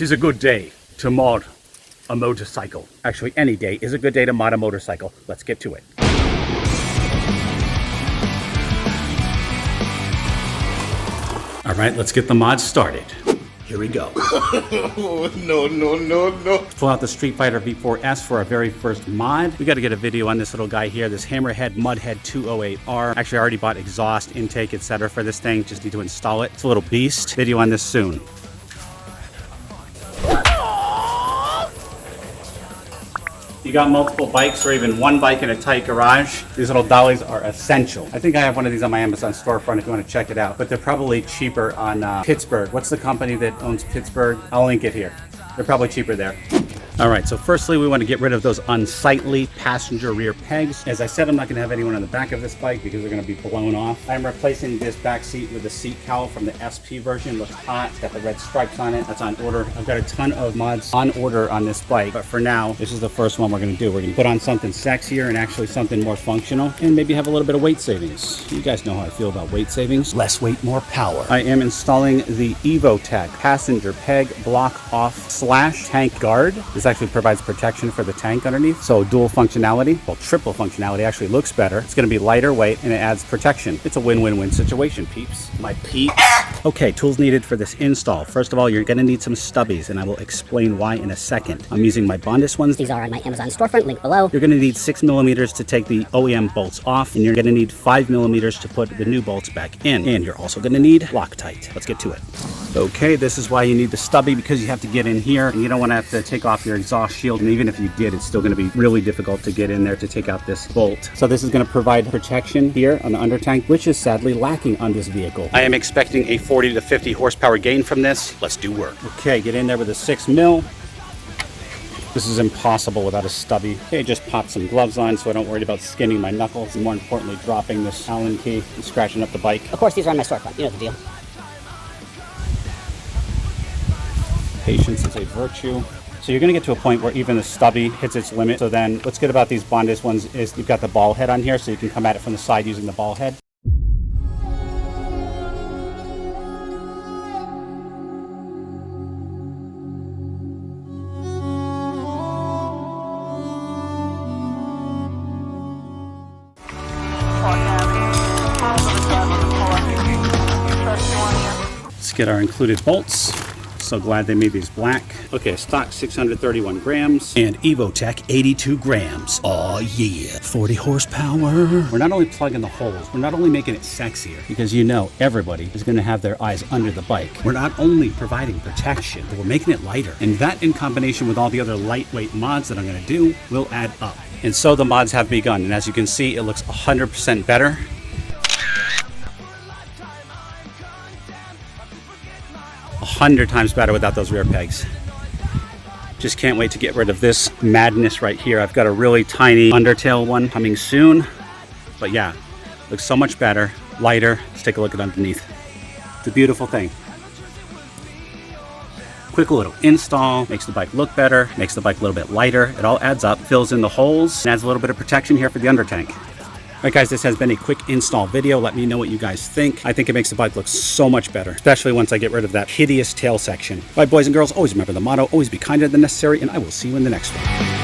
'Tis a good day to mod a motorcycle. Actually, any day is a good day to mod a motorcycle. Let's get to it. All right, let's get the mod started. Here we go. No. Pull out the Streetfighter V4S for our very first mod. We got to get a video on this little guy here, this Hammerhead Mudhead 208R. Actually, I already bought exhaust, intake, etc. for this thing. Just need to install it. It's a little beast. Video on this soon. You got multiple bikes or even one bike in a tight garage, these little dollies are essential. I think I have one of these on my Amazon storefront if you want to check it out, but they're probably cheaper on Pittsburgh. What's the company that owns Pittsburgh? I'll link it here. They're probably cheaper there. All right, so firstly, we want to get rid of those unsightly passenger rear pegs. As I said, I'm not going to have anyone on the back of this bike because they're going to be blown off. I'm replacing this back seat with a seat cowl from the SP version. Looks hot. It's got the red stripes on it. That's on order. I've got a ton of mods on order on this bike, but for now, this is the first one we're going to do. We're going to put on something sexier and actually something more functional and maybe have a little bit of weight savings. You guys know how I feel about weight savings. Less weight, more power. I am installing the EvoTech passenger peg block off / tank guard. This actually provides protection for the tank underneath, so dual functionality, well, triple functionality, actually looks better. It's going to be lighter weight and it adds protection. It's a win-win-win situation, peeps. My peeps. Okay, tools needed for this install. First of all, you're going to need some stubbies, and I will explain why in a second. I'm using my Bondis ones. These are on my Amazon storefront, link below. You're going to need 6mm to take the OEM bolts off, and you're going to need 5mm to put the new bolts back in. And you're also going to need Loctite. Let's get to it. Okay, this is why you need the stubby, because you have to get in here and you don't want to have to take off your exhaust shield, and even if you did, it's still going to be really difficult to get in there to take out this bolt. So this is going to provide protection here on the under tank, which is sadly lacking on this vehicle. I am expecting a 40 to 50 horsepower gain from this. Let's do work. Okay, get in there with a 6mm. This is impossible without a stubby. Okay, just pop some gloves on so I don't worry about skinning my knuckles, and more importantly, dropping this Allen key and scratching up the bike. Of course, these are on my storefront. You know the deal. Patience is a virtue. So you're going to get to a point where even the stubby hits its limit. So then what's good about these Bondis ones is you've got the ball head on here, so you can come at it from the side using the ball head. Let's get our included bolts. So glad they made these black. Okay, stock 631 grams and EvoTech 82 grams. Oh yeah, 40 horsepower. We're not only plugging the holes, we're not only making it sexier, because you know everybody is going to have their eyes under the bike. We're not only providing protection, but we're making it lighter. And that, in combination with all the other lightweight mods that I'm going to do, will add up. And so the mods have begun. And as you can see, it looks 100% better. 100 times better without those rear pegs. Just can't wait to get rid of this madness right here. I've got a really tiny undertail one coming soon. But yeah, looks so much better, lighter. Let's take a look at underneath. It's a beautiful thing. Quick little install, makes the bike look better, makes the bike a little bit lighter. It all adds up, fills in the holes, and adds a little bit of protection here for the under tank. All right, guys, this has been a quick install video. Let me know what you guys think. I think it makes the bike look so much better, especially once I get rid of that hideous tail section. All right, boys and girls, always remember the motto, always be kinder than necessary, and I will see you in the next one.